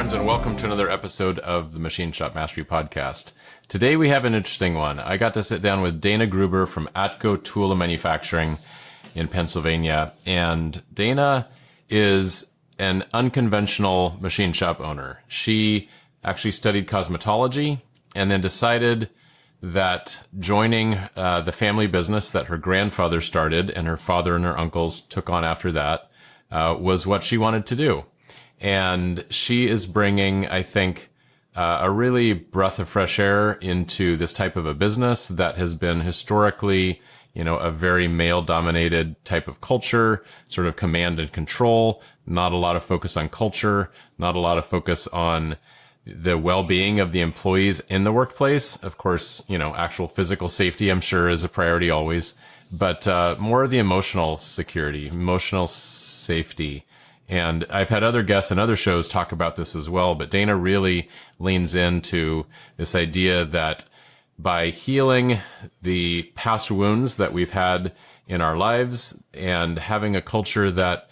friends, and welcome to another episode of the Machine Shop Mastery Podcast. Today we have an interesting one. I got to sit down with Dana Gruber from ATCO Tool Manufacturing in Pennsylvania, and Dana is an unconventional machine shop owner. She actually studied cosmetology and then decided that joining the family business that her grandfather started and her father and her uncles took on after that was what she wanted to do. And she is bringing, I think, a really breath of fresh air into this type of a business that has been historically, a very male-dominated type of culture, sort of command and control, not a lot of focus on culture, not a lot of focus on the well-being of the employees in the workplace. Of course, actual physical safety, I'm sure, is a priority always, but more of the emotional security, emotional safety. And I've had other guests and other shows talk about this as well, but Dana really leans into this idea that by healing the past wounds that we've had in our lives and having a culture that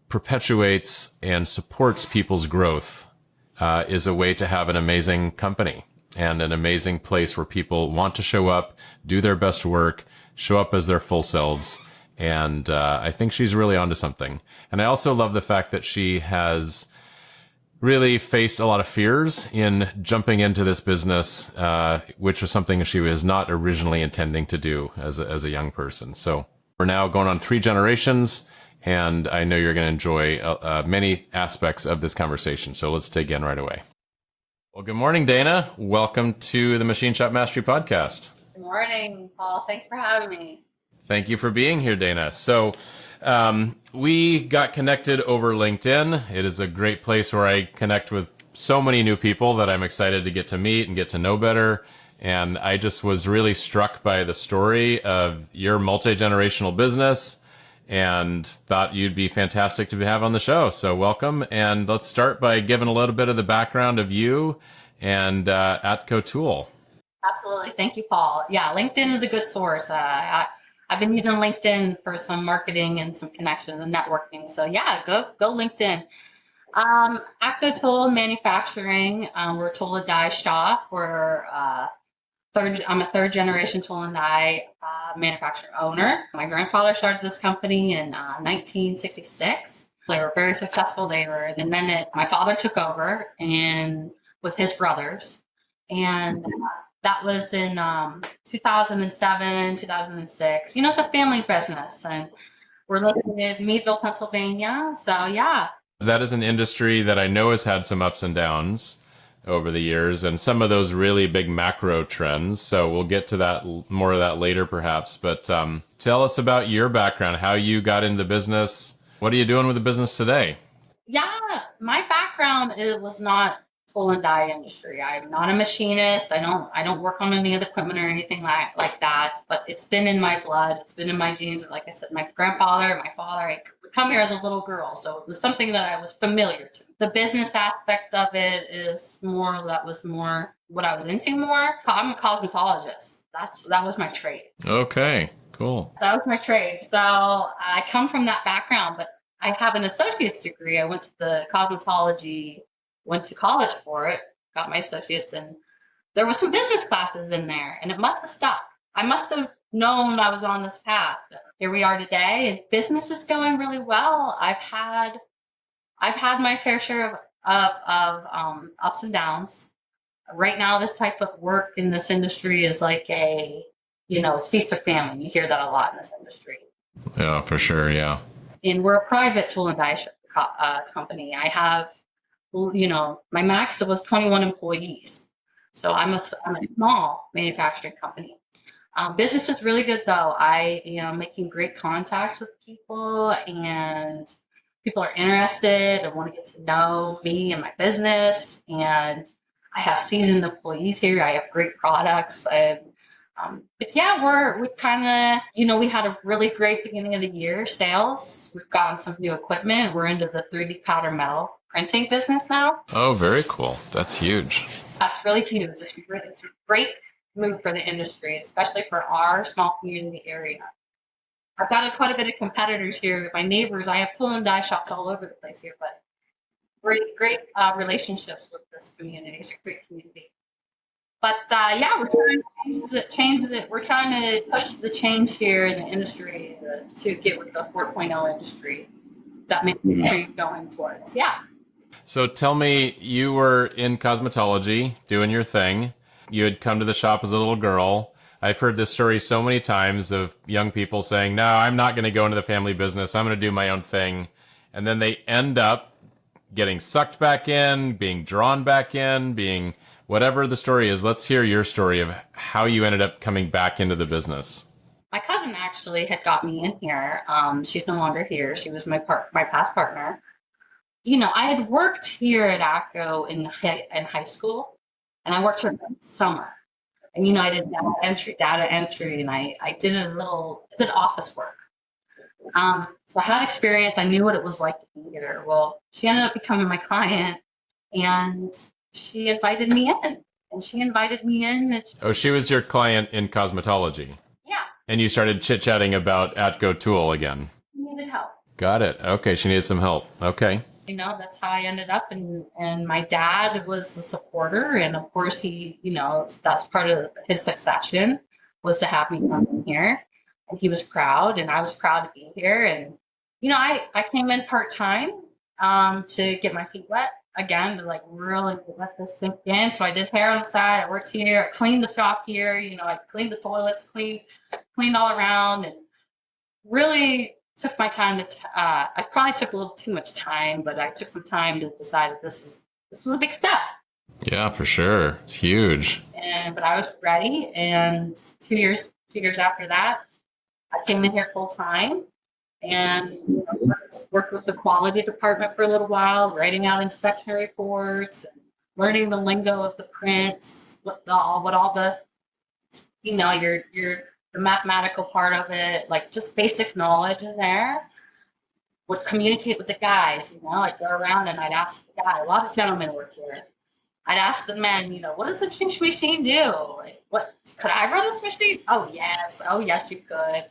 perpetuates and supports people's growth is a way to have an amazing company and an amazing place where people want to show up, do their best work, show up as their full selves. And I think she's really onto something. And I also love the fact that she has really faced a lot of fears in jumping into this business, which was something she was not originally intending to do as a young person. So we're now going on 3 generations, and I know you're going to enjoy many aspects of this conversation. So let's dig in right away. Well, good morning, Dana. Welcome to the Machine Shop Mastery Podcast. Good morning, Paul. Thanks for having me. Thank you for being here, Dana. So we got connected over LinkedIn. It is a great place where I connect with so many new people that I'm excited to get to meet and get to know better. And I just was really struck by the story of your multi-generational business and thought you'd be fantastic to have on the show. So welcome. And let's start by giving a little bit of the background of you and ATCO Tool. Absolutely. Thank you, Paul. Yeah, LinkedIn is a good source. I've been using LinkedIn for some marketing and some connections and networking. So yeah, go LinkedIn. ATCO Tool Manufacturing. We're a tool and die shop. I'm a third generation tool and die manufacturer owner. My grandfather started this company in 1966. They were very successful. And then my father took over and with his brothers, and that was in 2007, 2006. It's a family business, and we're located in Meadville, Pennsylvania. So, yeah. That is an industry that I know has had some ups and downs over the years, and some of those really big macro trends. So we'll get to that, more of that later, perhaps. But tell us about your background, how you got into the business. What are you doing with the business today? Yeah, my background, it was not tool and die industry. I'm not a machinist. I don't work on any of the equipment or anything like that, but it's been in my blood. It's been in my genes. Like I said, my grandfather, my father, I would come here as a little girl. So it was something that I was familiar to. The business aspect of it was more what I was into more. I'm a cosmetologist. That was my trade. Okay, cool. So that was my trade. So I come from that background, but I have an associate's degree. I went to college for it, got my associates, and there was some business classes in there, and it must have stuck. I must have known I was on this path. Here we are today, and business is going really well. I've had my fair share of ups and downs. Right now, this type of work in this industry is like it's feast or famine. You hear that a lot in this industry. Yeah, for sure. Yeah. And we're a private tool and die company. I have, my max was 21 employees. So I'm a small manufacturing company. Business is really good though. Making great contacts with people, and people are interested and want to get to know me and my business. And I have seasoned employees here. I have great products. But yeah, we kind of, we had a really great beginning of the year sales. We've gotten some new equipment. We're into the 3D powder metal printing business now. Oh, very cool. That's huge. That's really huge. It's a great move for the industry, especially for our small community area. I've got quite a bit of competitors here. My neighbors, I have tool and die shops all over the place here, but great relationships with this community. It's a great community. But yeah, we're trying to we're trying to push the change here in the industry to get with the 4.0 industry that manufacturing is going towards. Yeah. So tell me, you were in cosmetology doing your thing. You had come to the shop as a little girl. I've heard this story so many times of young people saying, no, I'm not going to go into the family business. I'm going to do my own thing. And then they end up getting sucked back in, being drawn back in, being whatever the story is. Let's hear your story of how you ended up coming back into the business. My cousin actually had got me in here. She's no longer here. She was my past partner. I had worked here at ATCO in high school, and I worked here in the summer. And I did data entry, and I did did office work. So I had experience. I knew what it was like to be here. Well, she ended up becoming my client, and she invited me in. She was your client in cosmetology. Yeah. And you started chit-chatting about ATCO Tool again. She needed help. Got it. Okay, she needed some help. Okay. That's how I ended up. And my dad was a supporter. And of course, that's part of his succession was to have me come in here. And he was proud, and I was proud to be here. And, I came in part-time to get my feet wet again, to really let this sink in. So I did hair on the side. I worked here. I cleaned the shop here. I cleaned the toilets, cleaned all around, and really took my time to, I probably took a little too much time, but I took some time to decide that this was a big step. Yeah, for sure. It's huge. But I was ready. And 2 years after that, I came in here full time and worked with the quality department for a little while, writing out inspection reports, learning the lingo of the prints, what all the, the mathematical part of it, just basic knowledge in there. Would communicate with the guys, I'd go around and I'd ask the guy, a lot of gentlemen work here. I'd ask the men, what does the machine do? What could I run this machine? Oh yes, you could.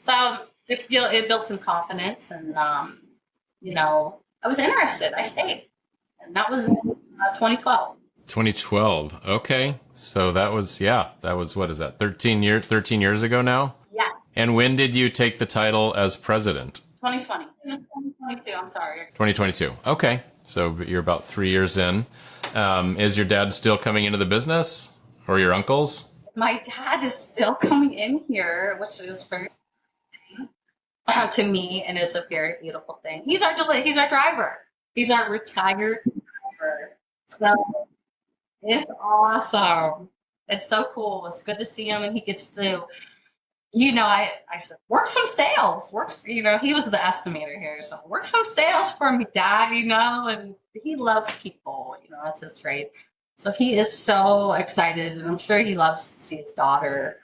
So it built some confidence, and I was interested. I stayed, and that was 2012. 2012. Okay, so that was what is that? 13 years ago now. Yes. And when did you take the title as president? 2020. It was 2022. I'm sorry. 2022. Okay, so you're about 3 years in. Is your dad still coming into the business, or your uncles? My dad is still coming in here, which is very to me, and it's a very beautiful thing. He's our driver. He's our retired driver. So it's awesome. It's so cool. It's good to see him, and he gets to, I said, work some sales. He was the estimator here, so work some sales for me, Dad. And he loves people. That's his trade. So he is so excited, and I'm sure he loves to see his daughter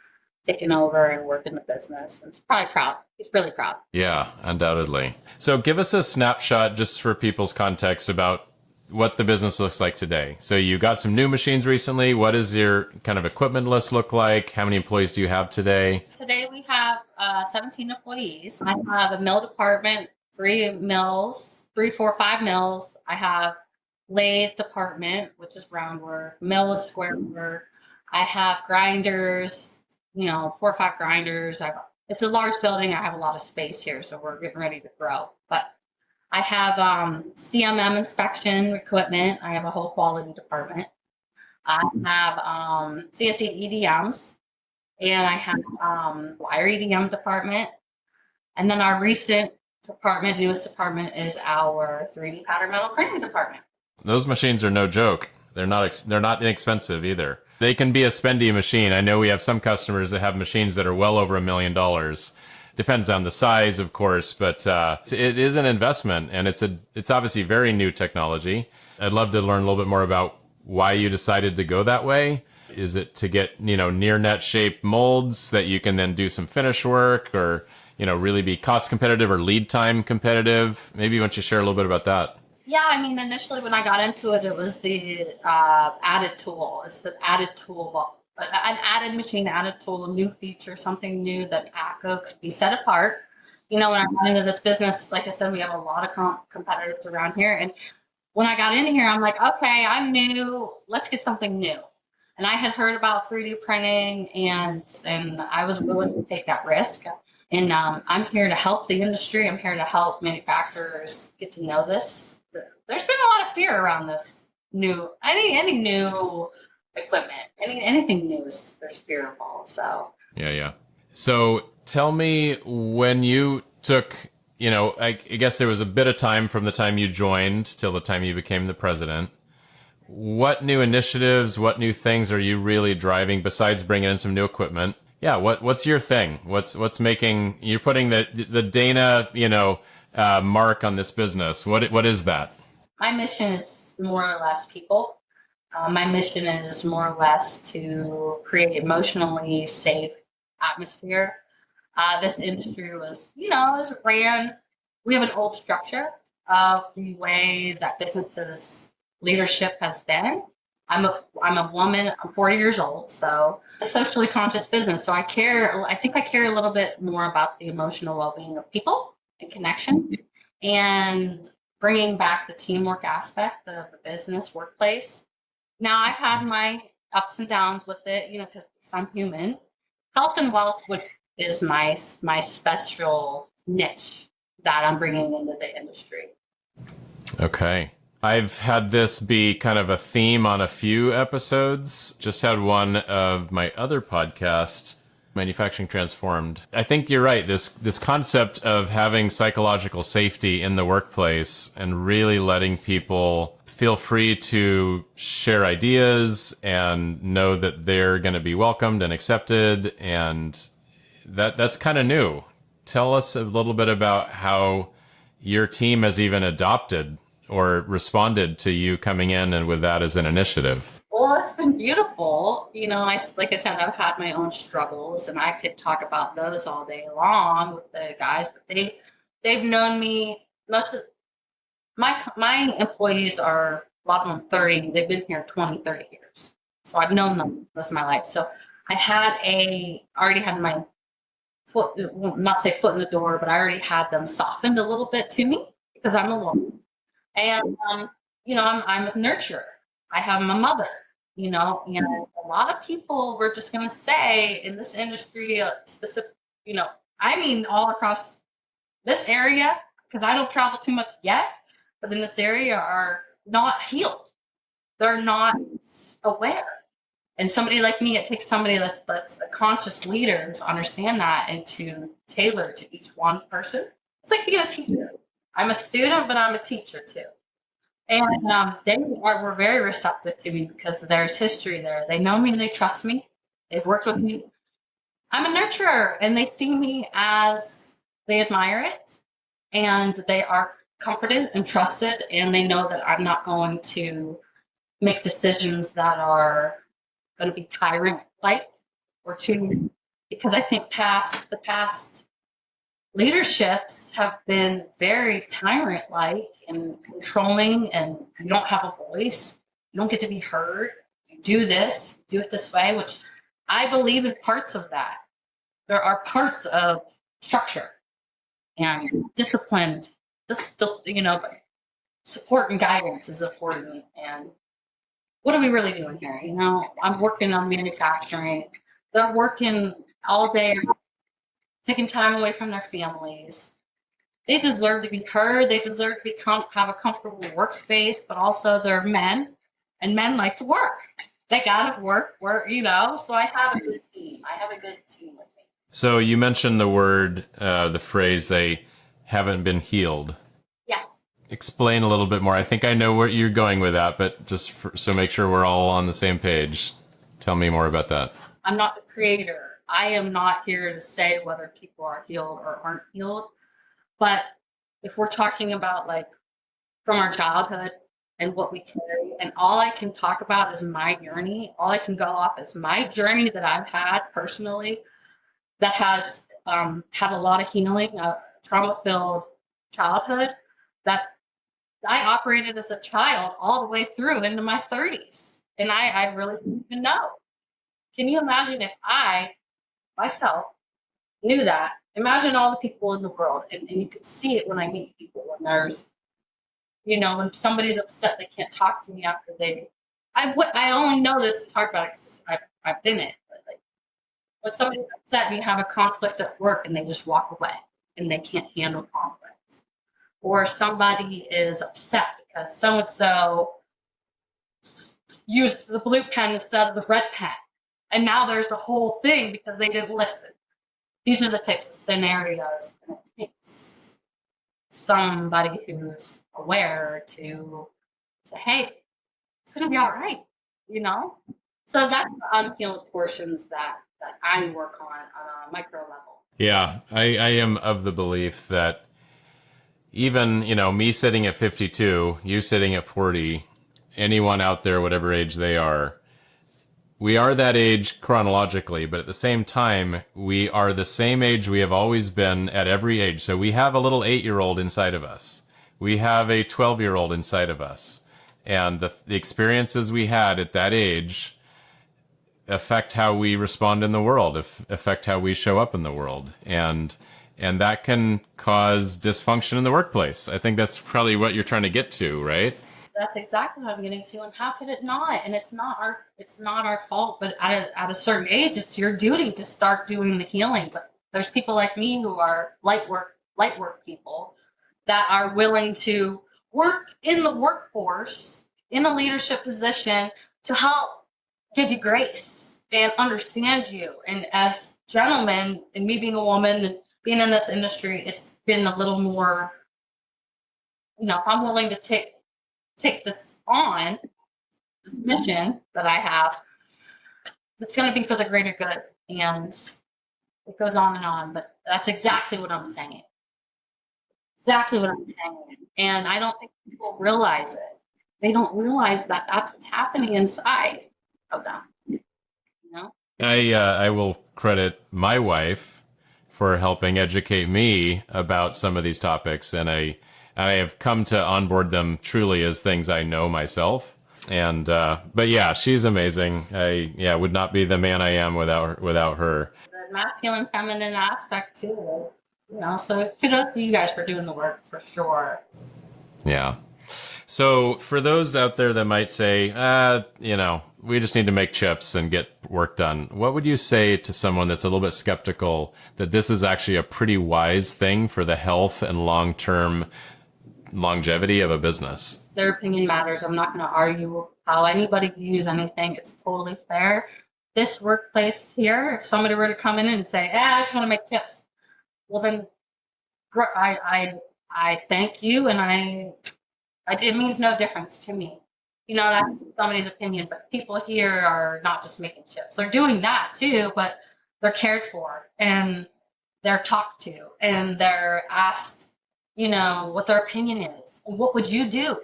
taking over and working the business. And he's probably proud. He's really proud. Yeah, undoubtedly. So give us a snapshot, just for people's context, about what the business looks like today. So you got some new machines recently. What does your kind of equipment list look like? How many employees do you have today? Today we have 17 employees. I have a mill department, 3 mills, 3, 4, 5 mills. I have lathe department, which is round work, mill is square work. I have grinders, 4 or 5 grinders. It's a large building. I have a lot of space here, so we're getting ready to grow. But I have CMM inspection equipment. I have a whole quality department. I have CSE EDMs, and I have wire EDM department. And then our newest department is our 3D powder metal printing department. Those machines are no joke. They're not inexpensive either. They can be a spendy machine. I know we have some customers that have machines that are well over $1 million. Depends on the size, of course, but it is an investment, and it's obviously very new technology. I'd love to learn a little bit more about why you decided to go that way. Is it to get, near net shape molds that you can then do some finish work, or, really be cost competitive or lead time competitive? Maybe you want to share a little bit about that. Yeah, initially when I got into it, it was the added tool. It's the added tool, an added machine, added tool, a new feature, something new that ATCO could be set apart. When I got into this business, like I said, we have a lot of competitors around here, and when I got in here, I'm like, okay, I'm new. Let's get something new. And I had heard about 3D printing, and I was willing to take that risk. And I'm here to help the industry. I'm here to help manufacturers get to know this. There's been a lot of fear around this new any new equipment, anything new. There's fear involved. So Yeah. So tell me, when you took, I guess there was a bit of time from the time you joined till the time you became the president. What new initiatives, what new things are you really driving besides bringing in some new equipment? Yeah, what's your thing? What's making you're putting the Dana, mark on this business? What is that? my mission is more or less people. My mission is more or less to create emotionally safe atmosphere. This industry was, is ran. We have an old structure of the way that businesses leadership has been. I'm a woman. I'm 40 years old, so a socially conscious business. So I care. I think I care a little bit more about the emotional well-being of people and connection, and bringing back the teamwork aspect of the business workplace. Now I've had my ups and downs with it, because I'm human. Health and wealth is my special niche that I'm bringing into the industry. Okay. I've had this be kind of a theme on a few episodes. Just had one of my other podcast, Manufacturing Transformed. I think you're right. This concept of having psychological safety in the workplace and really letting people feel free to share ideas and know that they're going to be welcomed and accepted, and that's kind of new. Tell us a little bit about how your team has even adopted or responded to you coming in and with that as an initiative. Well, it's been beautiful. Like I said, I've had my own struggles, and I could talk about those all day long with the guys. But they've known me. Most of my employees are, a lot of them 30. They've been here 20, 30 years. So I've known them most of my life. So I already had my foot, well, not say foot in the door, but I already had them softened a little bit to me because I'm a woman. And, I'm a nurturer. I have my mother, and a lot of people were just going to say in this industry, specific, I mean, all across this area, because I don't travel too much yet, but in this area are not healed. They're not aware. And somebody like me, it takes somebody that's a conscious leader to understand that and to tailor to each one person. It's like being a teacher. I'm a student, but I'm a teacher too. And were very receptive to me because there's history there. They know me and they trust me. They've worked with me. I'm a nurturer, and they see me as, they admire it, and they are comforted and trusted, and they know that I'm not going to make decisions that are going to be tyrant like or too, because I think the past leaderships have been very tyrant like and controlling, and you don't have a voice, you don't get to be heard, you do it this way, which I believe in parts of that. There are parts of structure and disciplined, support and guidance is important. And what are we really doing here? I'm working on manufacturing. They're working all day, taking time away from their families. They deserve to be heard. They deserve to have a comfortable workspace, but also they're men, and men like to work. They gotta work, so I have a good team. I have a good team with me. So you mentioned the phrase, they haven't been healed. Yes. Explain a little bit more. I think I know where you're going with that, but so make sure we're all on the same page. Tell me more about that. I'm not the creator. I am not here to say whether people are healed or aren't healed. But if we're talking about like from our childhood and what we carry, and all I can talk about is my journey, all I can go off is my journey that I've had personally that has had a lot of healing, a trauma-filled childhood that I operated as a child all the way through into my 30s. And I really didn't even know. Can you imagine if I, myself, knew that? Imagine all the people in the world, and you could see it when I meet people, when there's When somebody's upset, they can't talk to me after I only know this to talk about it because I've been it. But like when somebody's upset and you have a conflict at work and they just walk away and they can't handle conflicts, or somebody is upset because so and so used the blue pen instead of the red pen, and now there's a whole thing because they didn't listen. These are the types of scenarios, and it takes somebody who's aware to say, "Hey, it's gonna be all right," So that's the unhealed portions that I work on a micro level. Yeah, I am of the belief that even, me sitting at 52, you sitting at 40, anyone out there, whatever age they are, we are that age chronologically, but at the same time, we are the same age we have always been at every age. So we have a little 8-year-old inside of us. We have a 12-year-old inside of us. And the experiences we had at that age affect how we respond in the world, affect how we show up in the world. And that can cause dysfunction in the workplace. I think that's probably what you're trying to get to, right? That's exactly what I'm getting to, and how could it not? And it's not our fault. But at a certain age, it's your duty to start doing the healing. But there's people like me who are light work people that are willing to work in the workforce in a leadership position to help give you grace and understand you. And as gentlemen, and me being a woman and being in this industry, it's been a little more. If I'm willing to take this on, this mission that I have, it's going to be for the greater good. And it goes on and on, but that's exactly what I'm saying. Exactly what I'm saying. And I don't think people realize it. They don't realize that that's what's happening inside of them. I will credit my wife for helping educate me about some of these topics, and I have come to onboard them truly as things I know myself. And but yeah, she's amazing. I would not be the man I am without her. The masculine, feminine aspect too. So kudos to you guys for doing the work for sure. Yeah. So for those out there that might say, we just need to make chips and get work done, what would you say to someone that's a little bit skeptical that this is actually a pretty wise thing for the health and long-term longevity of a business? Their opinion matters. I'm not going to argue how anybody views anything. It's totally fair. This workplace here, if somebody were to come in and say, I just want to make chips, well then I thank you, and it means no difference to me. That's somebody's opinion, but people here are not just making chips. They're doing that too, but they're cared for and they're talked to and they're asked, what their opinion is. And what would you do?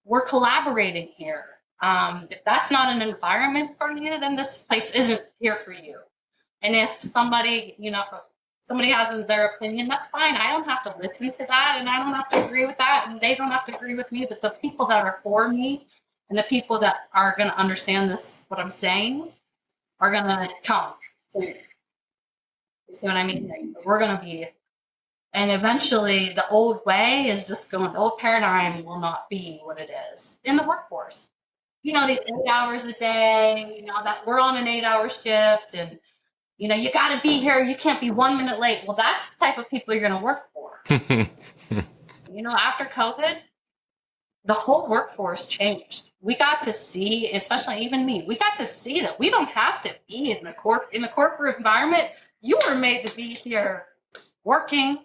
We're collaborating here. If that's not an environment for you, then this place isn't here for you. And if somebody, somebody has their opinion, that's fine. I don't have to listen to that, and I don't have to agree with that, and they don't have to agree with me. But the people that are for me and the people that are going to understand what I'm saying, are going to come. You see what I mean? We're going to be, and eventually the old way is just going, the old paradigm will not be what it is in the workforce. These 8 hours a day, that we're on an 8-hour shift, and you got to be here. You can't be 1 minute late. Well, that's the type of people you're going to work for. After COVID, the whole workforce changed. We got to see, especially even me, we got to see that we don't have to be in a corporate environment. You were made to be here working.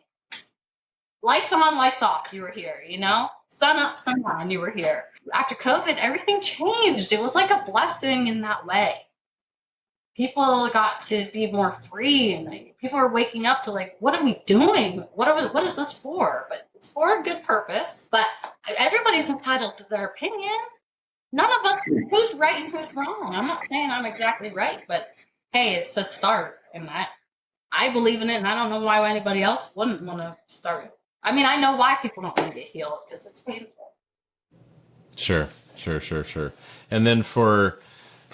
Lights on, lights off. You were here, sun up, sun down. You were here. After COVID, everything changed. It was like a blessing in that way. People got to be more free, and people are waking up to what are we doing? What is this for? But it's for a good purpose. But everybody's entitled to their opinion. None of us, who's right and who's wrong. I'm not saying I'm exactly right, but hey, it's a start, and I believe in it, and I don't know why anybody else wouldn't want to start it. I mean, I know why people don't want to get healed, because it's painful. Sure. And then for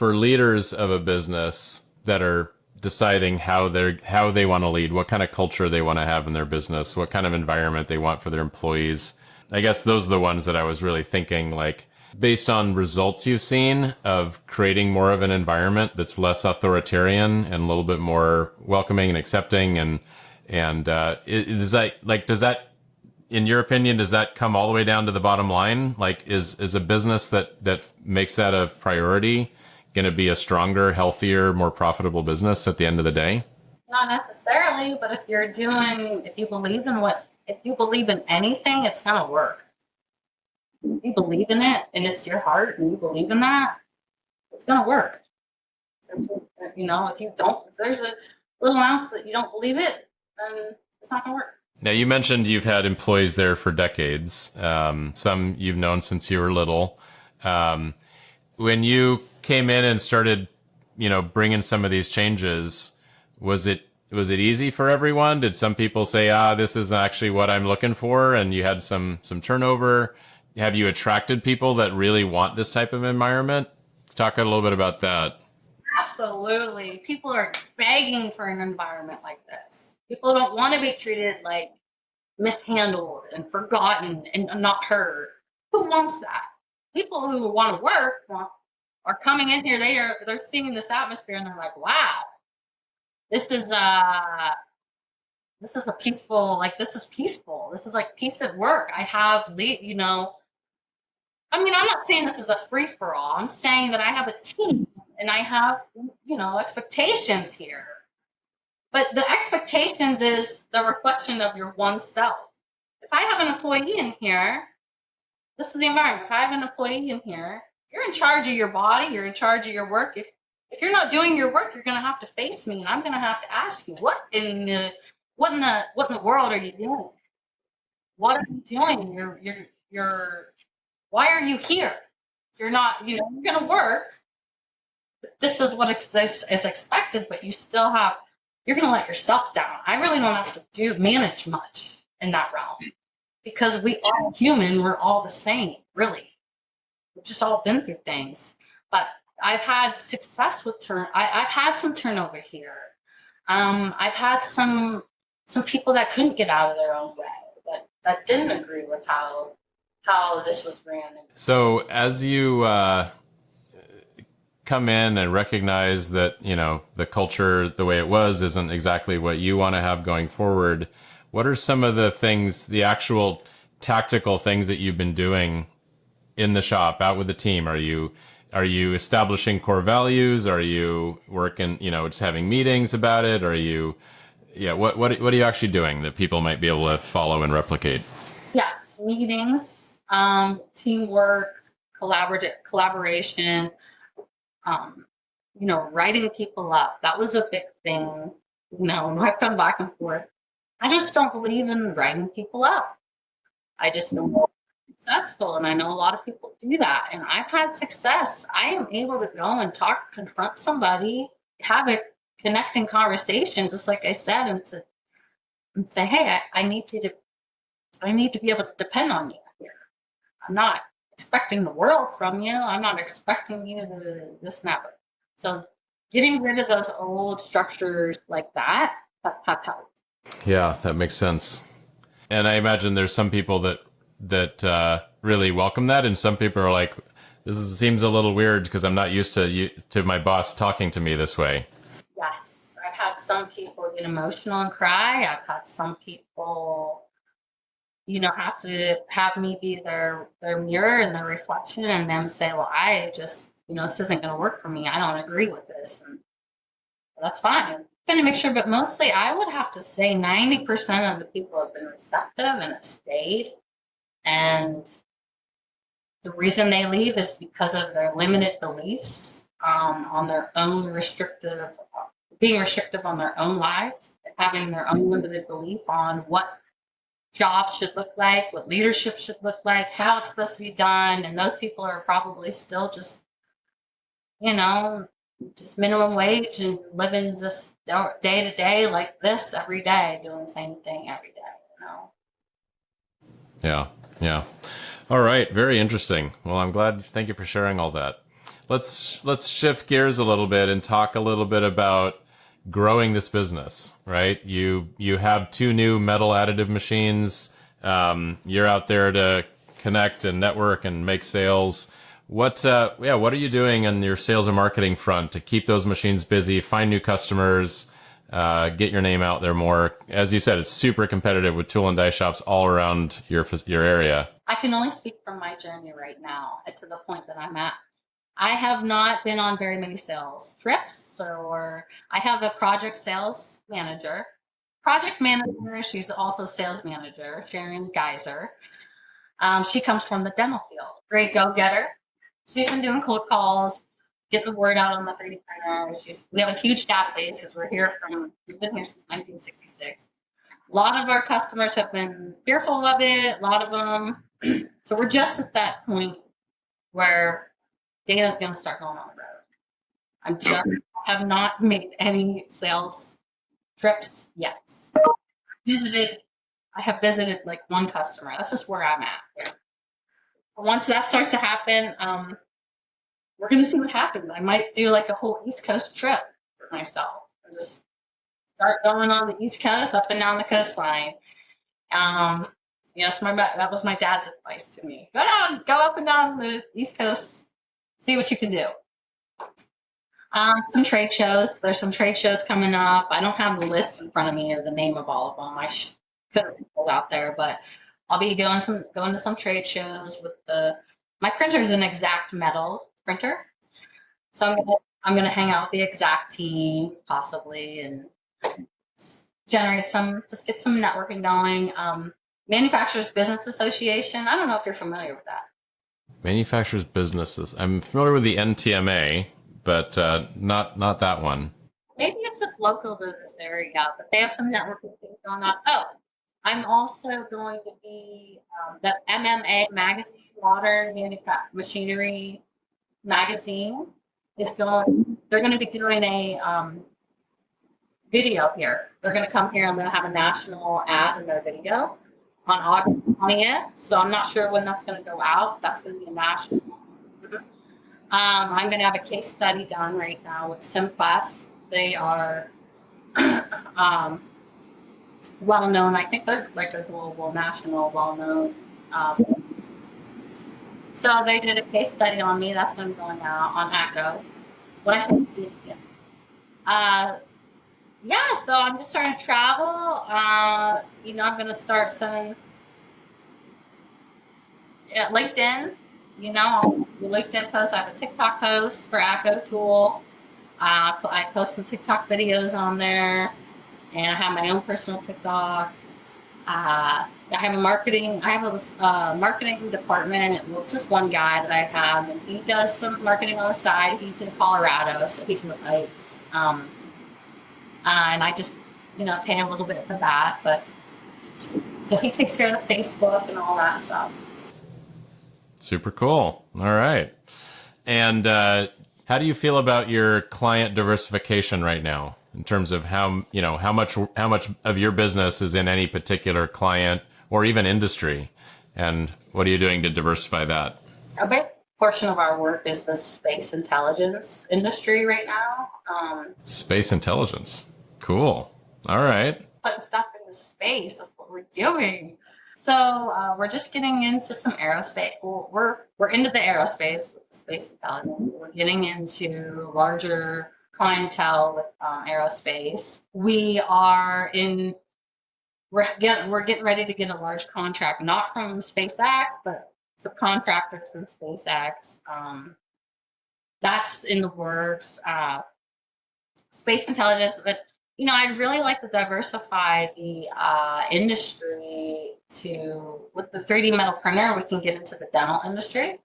leaders of a business that are deciding how they want to lead, what kind of culture they want to have in their business, what kind of environment they want for their employees, I guess those are the ones that I was really thinking, like, based on results you've seen of creating more of an environment that's less authoritarian and a little bit more welcoming and accepting, does that, in your opinion, does that come all the way down to the bottom line? Like, is a business that makes that a priority going to be a stronger, healthier, more profitable business at the end of the day? Not necessarily, but if you believe in anything, it's going to work. If you believe in it and it's your heart and you believe in that, it's going to work. If you don't, if there's a little ounce that you don't believe it, then it's not going to work. Now, you mentioned you've had employees there for decades. Some you've known since you were little. When you came in and started, bringing some of these changes, was it easy for everyone? Did some people say, this is actually what I'm looking for, and you had some turnover? Have you attracted people that really want this type of environment? Talk a little bit about that. Absolutely. People are begging for an environment like this. People don't want to be treated like mishandled and forgotten and not heard. Who wants that? People who want to work are coming in here. They're seeing this atmosphere and they're like, wow, this is a peaceful, this is peaceful. This is like peace at work. I'm not saying this is a free for all. I'm saying that I have a team and I have, expectations here. But the expectations is the reflection of your one self. If I have an employee in here, this is the environment. If I have an employee in here, you're in charge of your body, you're in charge of your work. If you're not doing your work, you're going to have to face me, and I'm going to have to ask you, what in the world are you doing? What are you doing? Why are you here? If you're not, you're going to work. This is what is expected, but you're going to let yourself down. I really don't have to manage much in that realm because we are human. We're all the same, really. We've just all been through things. But I've had success with I've had some turnover here. I've had some people that couldn't get out of their own way, that didn't agree with how this was ran. So as you come in and recognize that, the culture, the way it was, isn't exactly what you want to have going forward, what are some of the things, the actual tactical things that you've been doing in the shop, out with the team? Are you establishing core values? Are you working, just having meetings about it? What are you actually doing that people might be able to follow and replicate? Yes, meetings, teamwork, collaboration, writing people up. That was a big thing. I've come back and forth. I just don't believe in writing people up. I just don't know successful, and I know a lot of people do that, and I've had success. I am able to go and confront somebody, have a connecting conversation, just like I said, and say, hey, I need to be able to depend on you here. I'm not expecting the world from you. I'm not expecting you to this and that. So getting rid of those old structures like that helped. Yeah, that makes sense. And I imagine there's some people that really welcome that, and some people are like, seems a little weird because I'm not used to my boss talking to me this way. Yes, I've had some people get emotional and cry. I've had some people, have to have me be their mirror and their reflection, and them say, well, I just, this isn't going to work for me. I don't agree with this. And that's fine. I'm going to make sure, but mostly I would have to say 90% of the people have been receptive and have stayed. And the reason they leave is because of their limited beliefs on their own being restrictive on their own lives, having their own limited belief on what jobs should look like, what leadership should look like, how it's supposed to be done. And those people are probably still just, just minimum wage and living just day to day like this every day, doing the same thing every day, Yeah. All right. Very interesting. Well, I'm glad. Thank you for sharing all that. Let's shift gears a little bit and talk a little bit about growing this business, right? You have 2 new metal additive machines You're out there to connect and network and make sales. What are you doing on your sales and marketing front to keep those machines busy, find new customers, get your name out there more? As you said, it's super competitive with tool and die shops all around your area. I can only speak from my journey right now to the point that I'm at. I have not been on very many sales trips, or I have a project sales manager. Project manager, she's also sales manager, Sharon Geyser. She comes from the demo field. Great go-getter. She's been doing cold calls, getting the word out on the 3D printer. We have a huge database because we've been here since 1966. A lot of our customers have been fearful of it, a lot of them. So we're just at that point where Dana's going to start going on the road. I have not made any sales trips yet. I have visited like one customer. That's just where I'm at. Once that starts to happen, we're going to see what happens. I might do like a whole East Coast trip for myself and just start going on the East Coast, up and down the coastline. Yes, that was my dad's advice to me. Go up and down the East Coast, see what you can do. Some trade shows. There's some trade shows coming up. I don't have the list in front of me or the name of all of them. I could have pulled out there, but I'll be going to some trade shows with my printer is an exact metal printer, so I'm gonna hang out with the exact team possibly and get some networking going. Manufacturers Business Association. I don't know if you're familiar with that. Manufacturers businesses. I'm familiar with the NTMA, but not that one. Maybe it's just local to this area, but they have some networking things going on. Oh, I'm also going to be the MMA magazine, Modern Machinery magazine is going. They're going to be doing a video here. They're going to come here. I'm going to have a national ad in their video on August 20th. So I'm not sure when that's going to go out. That's going to be a national. I'm going to have a case study done right now with SimQuest. They are well known. I think they're like a global, national, well known. So they did a case study on me. That's going to be going out on ATCO. When I say yeah, so I'm just starting to travel. I'm going to start sending LinkedIn. LinkedIn posts. I have a TikTok post for ATCO Tool. I post some TikTok videos on there, and I have my own personal TikTok. I have a marketing department. It's just one guy that I have, and he does some marketing on the side. He's in Colorado, so he's remote. And I just, pay him a little bit for that. But so he takes care of the Facebook and all that stuff. Super cool. All right. And how do you feel about your client diversification right now in terms of how much of your business is in any particular client or even industry? And what are you doing to diversify that? A big portion of our work is the space intelligence industry right now. Space intelligence. Cool. All right. Putting stuff into space. That's what we're doing. So we're just getting into some aerospace. Well, we're into the aerospace with space intelligence. We're getting into larger clientele with aerospace. We're getting ready to get a large contract, not from SpaceX, but subcontractors from SpaceX. That's in the works. Space intelligence, but I'd really like to diversify the industry with the 3D metal printer. We can get into the dental industry.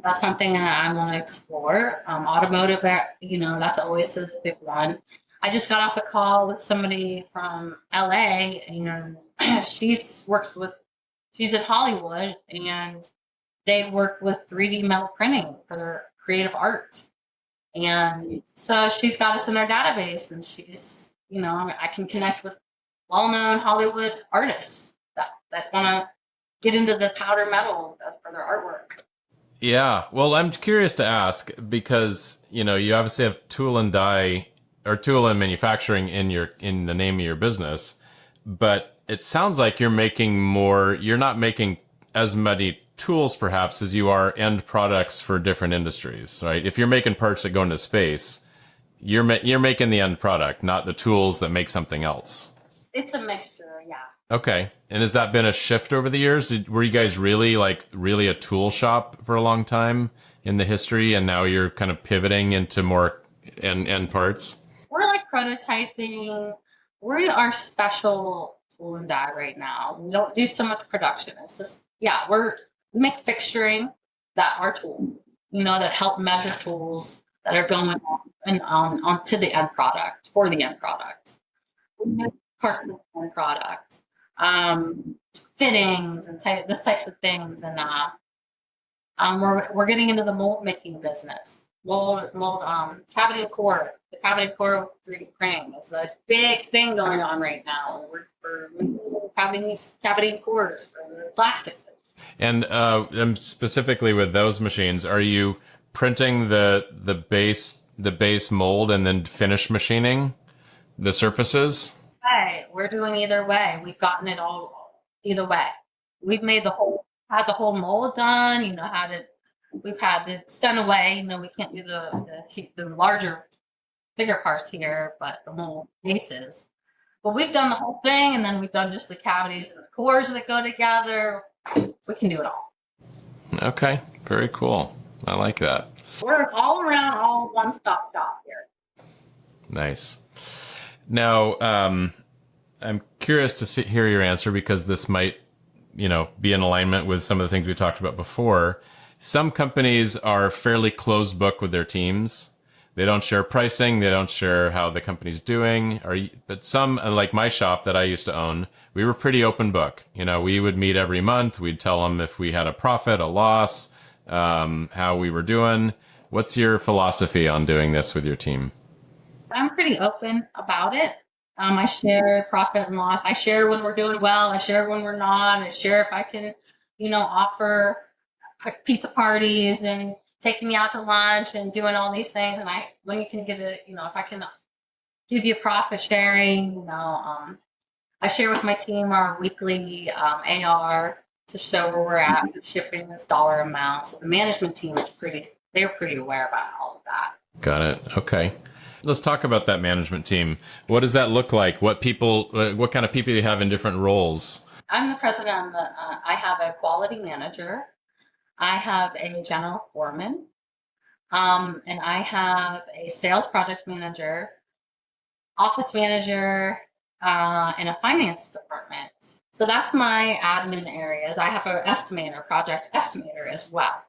That's something that I want to explore. Automotive, that's always a big one. I just got off a call with somebody from LA, and she's in Hollywood, and they work with 3D metal printing for their creative art. And so she's got us in our database, and she's, I can connect with well-known Hollywood artists that want to get into the powder metal for their artwork. Yeah. Well, I'm curious to ask because, you obviously have tool and die or tool and manufacturing in the name of your business, but it sounds like you're not making as many tools perhaps as you are end products for different industries, right? If you're making parts that go into space, you're making the end product, not the tools that make something else. It's a mixture, yeah. Okay. And has that been a shift over the years? Were you guys really a tool shop for a long time in the history, and now you're kind of pivoting into more end parts? We're like prototyping. We are special tool and die right now. We don't do so much production. It's just, yeah, we make fixturing that are tools, that help measure tools that are going on and onto the end product for the end product. We make parts of the end product, fittings and this types of things. And we're getting into the mold making business. Mold, cavity and core. The cavity and core 3D printing is a big thing going on right now. We're making cavity and cores for plastics. And specifically with those machines, are you printing the base mold and then finish machining the surfaces? Right, we're doing either way. We've gotten it all either way. We've had the whole mold done. We've had it sent away. We can't do the larger, bigger parts here, but the mold bases. But we've done the whole thing, and then we've done just the cavities and the cores that go together. We can do it all. Okay, very cool. I like that. We're all around, all one-stop shop here. Nice. Now, I'm curious to hear your answer, because this might, be in alignment with some of the things we talked about before. Some companies are fairly closed book with their teams. They don't share pricing. They don't share how the company's doing. But some, like my shop that I used to own, we were pretty open book. We would meet every month. We'd tell them if we had a profit, a loss, how we were doing. What's your philosophy on doing this with your team? I'm pretty open about it. I share profit and loss. I share when we're doing well. I share when we're not. I share if I can, offer pizza parties and taking you out to lunch and doing all these things. And when you can get it, if I can give you profit sharing, I share with my team our weekly AR to show where we're at with shipping this dollar amount. So the management team they're pretty aware about all of that. Got it. Okay. Let's talk about that management team. What does that look like? What kind of people do you have in different roles? I'm the president. I have a quality manager. I have a general foreman. And I have a sales project manager, office manager, and a finance department. So that's my admin areas. I have an estimator, project estimator as well.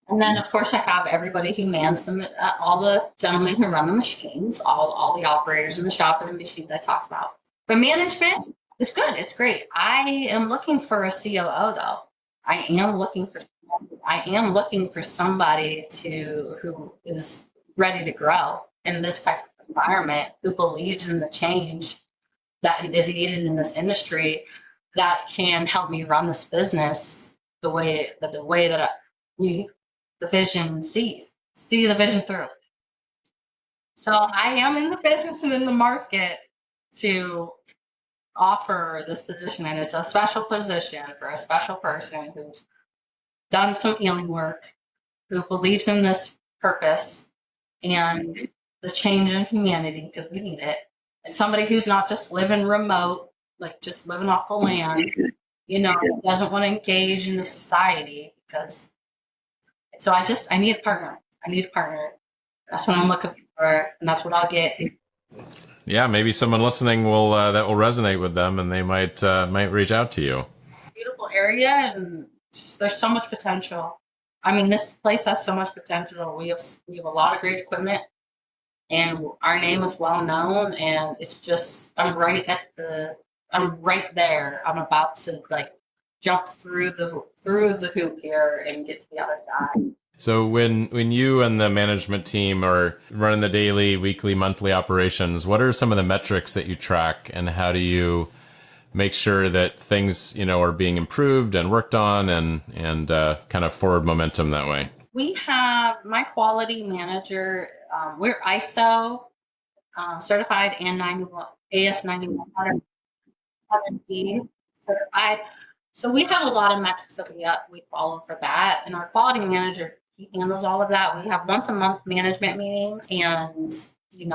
And then, of course, I have everybody who mans them, all the gentlemen who run the machines, all the operators in the shop and the machines I talked about. But management is good. It's great. I am looking for a COO, though. I am looking for somebody who is ready to grow in this type of environment, who believes in the change that is needed in this industry, that can help me run this business the way that the vision see the vision through. So I am in the business and in the market to offer this position, and it's a special position for a special person who's done some healing work, who believes in this purpose and the change in humanity, because we need it. And somebody who's not just living remote, like just living off the land, doesn't want to engage in the society, so I need a partner. That's what I'm looking for, and that's what I'll get. Yeah, maybe someone listening will that will resonate with them, and they might reach out to you. Beautiful area, and there's so much potential. I mean, this place has so much potential. We have a lot of great equipment, and our name is well known. And it's just I'm right there. I'm about to jump through the hoop here and get to the other side. So when you and the management team are running the daily, weekly, monthly operations, what are some of the metrics that you track, and how do you make sure that things, are being improved and worked on, and kind of forward momentum that way? We have my quality manager. We're ISO certified and AS9100 Indeed. Certified. So we have a lot of metrics that we follow for that, and our quality manager, he handles all of that. We have once a month management meetings, and he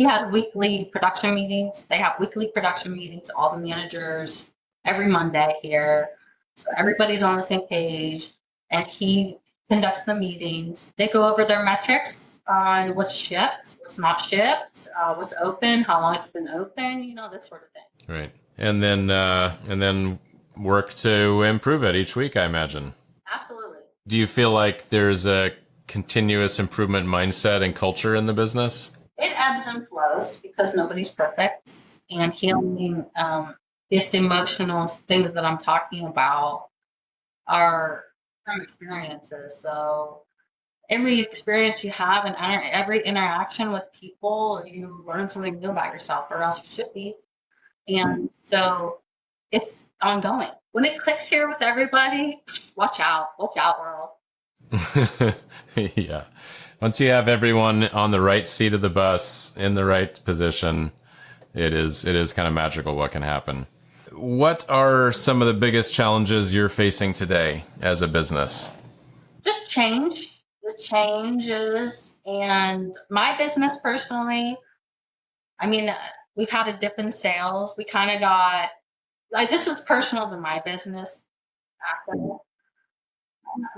has weekly production meetings. They have weekly production meetings, all the managers every Monday here, so everybody's on the same page. And he conducts the meetings. They go over their metrics on what's shipped, what's not shipped, what's open, how long it's been open, this sort of thing. Right. And then work to improve it each week, I imagine. Absolutely. Do you feel like there's a continuous improvement mindset and culture in the business? It ebbs and flows because nobody's perfect, and healing these emotional things that I'm talking about are from experiences. So every experience you have and every interaction with people, you learn something new about yourself, or else you should be. And so it's ongoing. When it clicks here with everybody, watch out, world. Yeah. Once you have everyone on the right seat of the bus in the right position, it is kind of magical what can happen. What are some of the biggest challenges you're facing today as a business? Just change. The changes, and my business personally, I mean, we've had a dip in sales. We kind of got, like, this is personal to my business.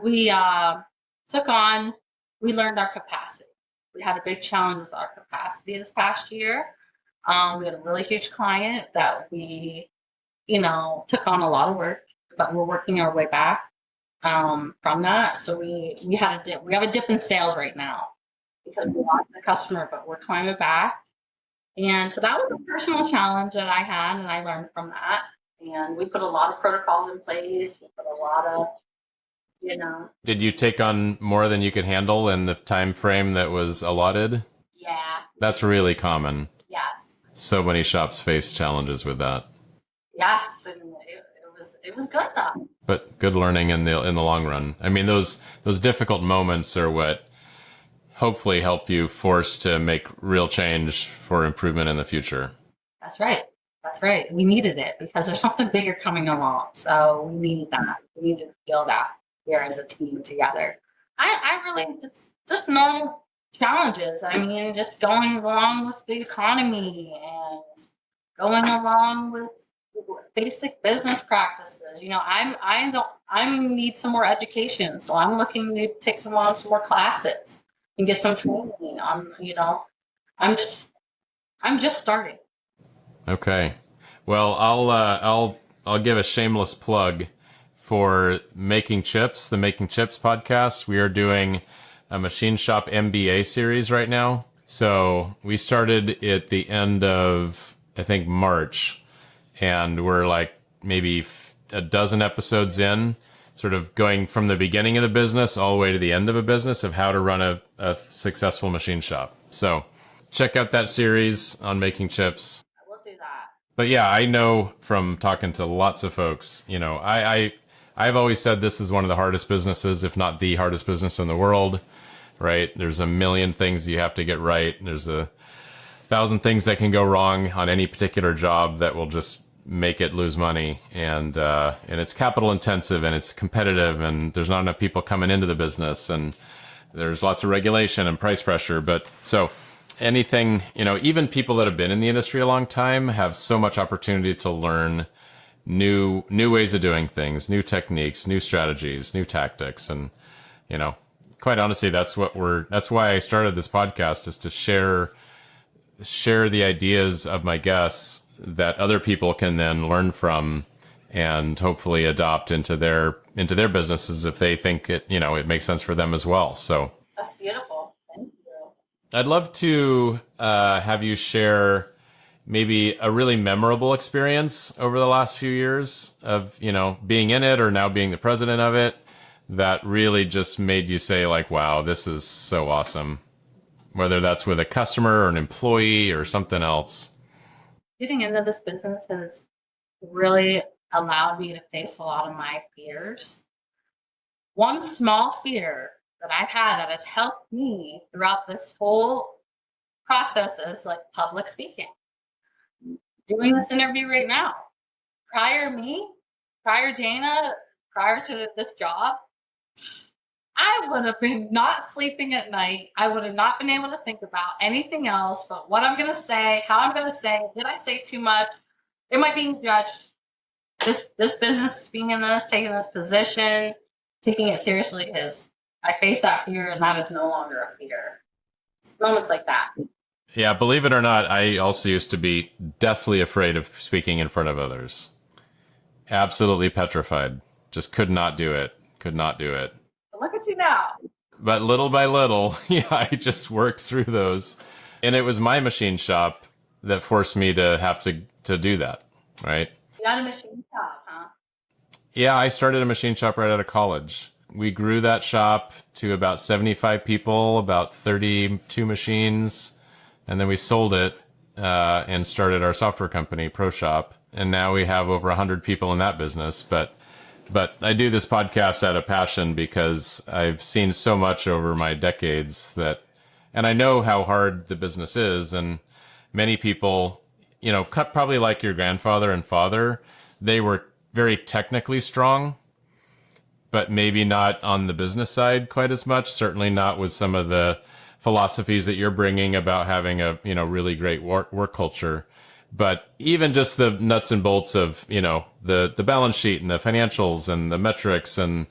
We we learned our capacity. We had a big challenge with our capacity this past year. We had a really huge client that we, took on a lot of work, but we're working our way back from that. So we had a dip. We have a dip in sales right now because we lost the customer, but we're climbing back. And so that was a personal challenge that I had, and I learned from that. And we put a lot of protocols in place. We put a lot of, Did you take on more than you could handle in the time frame that was allotted? Yeah. That's really common. Yes. So many shops face challenges with that. Yes, and it was good though. But good learning in the long run. I mean, those difficult moments are what hopefully help you force to make real change for improvement in the future. That's right. That's right. We needed it because there's something bigger coming along. So we needed that. We needed to feel that here as a team together. I really just normal challenges. I mean, just going along with the economy and going along with basic business practices. I need some more education, so I'm looking to take some more classes and get some training. I'm just starting. Okay. Well, I'll give a shameless plug for Making Chips, the Making Chips podcast. We are doing a machine shop MBA series right now. So we started at the end of, I think, March, and we're like maybe a dozen episodes in, sort of going from the beginning of the business all the way to the end of a business of how to run a successful machine shop. So check out that series on Making Chips. I will do that. But yeah, I know from talking to lots of folks, I've always said this is one of the hardest businesses, if not the hardest business in the world, right? There's a million things you have to get right. There's 1,000 things that can go wrong on any particular job that will just make it lose money. And it's capital intensive, and it's competitive, and there's not enough people coming into the business, and there's lots of regulation and price pressure. But so anything, even people that have been in the industry a long time have so much opportunity to learn new ways of doing things, new techniques, new strategies, new tactics. And, quite honestly, that's why I started this podcast, is to share the ideas of my guests that other people can then learn from and hopefully adopt into their businesses if they think it makes sense for them as well. So that's beautiful. Thank you. I'd love to have you share maybe a really memorable experience over the last few years of, being in it or now being the president of it that really just made you say, like, wow, this is so awesome. Whether that's with a customer or an employee or something else. Getting into this business has really allowed me to face a lot of my fears. One small fear that I've had that has helped me throughout this whole process is like public speaking. doing this interview right now. Prior Dana, prior to this job, I would have been not sleeping at night. I would have not been able to think about anything else but what I'm going to say, how I'm going to say. Did I say too much? Am I being judged? This business, being in this, taking this position, taking it seriously is, I face that fear, and that is no longer a fear. It's moments like that. Yeah, believe it or not, I also used to be deathly afraid of speaking in front of others. Absolutely petrified. Just could not do it. Could not do it. Look at you now. But little by little, yeah, I just worked through those. And it was my machine shop that forced me to have to do that, right? You got a machine shop, huh? Yeah, I started a machine shop right out of college. We grew that shop to about 75 people, about 32 machines, and then we sold it and started our software company, ProShop. And now we have over 100 people in that business. But I do this podcast out of passion because I've seen so much over my decades and I know how hard the business is. And many people, probably like your grandfather and father, they were very technically strong, but maybe not on the business side quite as much. Certainly not with some of the philosophies that you're bringing about having a, really great work culture. But even just the nuts and bolts of, the balance sheet and the financials and the metrics and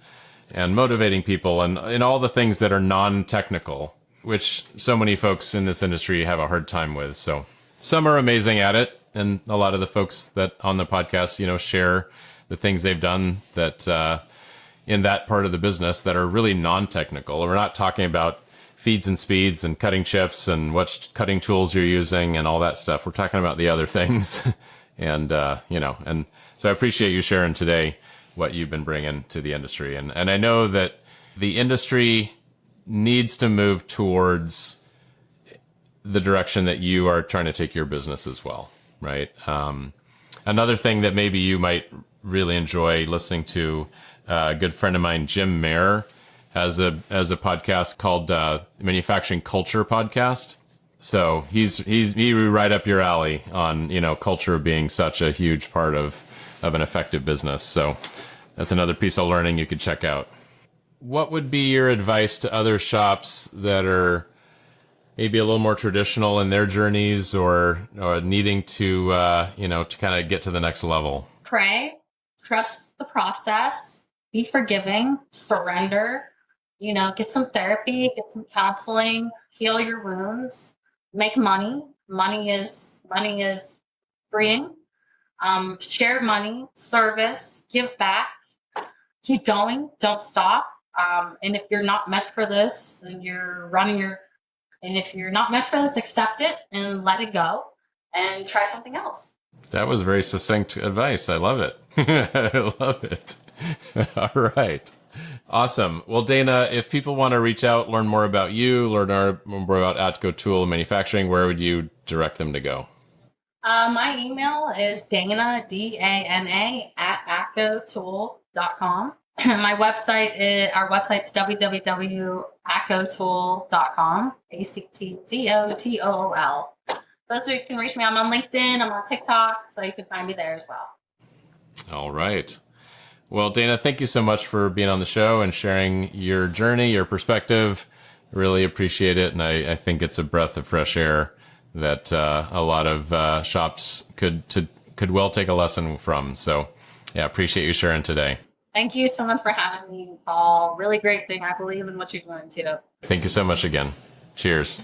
motivating people and all the things that are non-technical, which so many folks in this industry have a hard time with. So some are amazing at it. And a lot of the folks that on the podcast, share the things they've done that in that part of the business that are really non-technical. We're not talking about feeds and speeds and cutting chips and what cutting tools you're using and all that stuff. We're talking about the other things. And so I appreciate you sharing today what you've been bringing to the industry. And I know that the industry needs to move towards the direction that you are trying to take your business as well, right? Another thing that maybe you might really enjoy listening to, a good friend of mine, Jim Mayer, has a podcast called Manufacturing Culture Podcast. So he's right up your alley on culture being such a huge part of an effective business. So that's another piece of learning you could check out. What would be your advice to other shops that are maybe a little more traditional in their journeys or needing to to kind of get to the next level? Pray, trust the process, be forgiving, surrender. Get some therapy, get some counseling, heal your wounds, make money. Money is freeing. Share money, service, give back, keep going, don't stop. And if you're not meant for this and if you're not meant for this, accept it and let it go and try something else. That was very succinct advice. I love it. I love it. All right. Awesome. Well, Dana, if people want to reach out, learn more about you, learn more about ATCO Tool Manufacturing, where would you direct them to go? My email is Dana, DANA, @atcotool.com. Our website's www.atcotool.com, ACTCOTOOL. That's where you can reach me. I'm on LinkedIn, I'm on TikTok, so you can find me there as well. All right. Well, Dana, thank you so much for being on the show and sharing your journey, your perspective. Really appreciate it. And I think it's a breath of fresh air that a lot of shops could well take a lesson from. So, yeah, appreciate you sharing today. Thank you so much for having me, Paul. Really great thing. I believe in what you're doing, too. Thank you so much again. Cheers.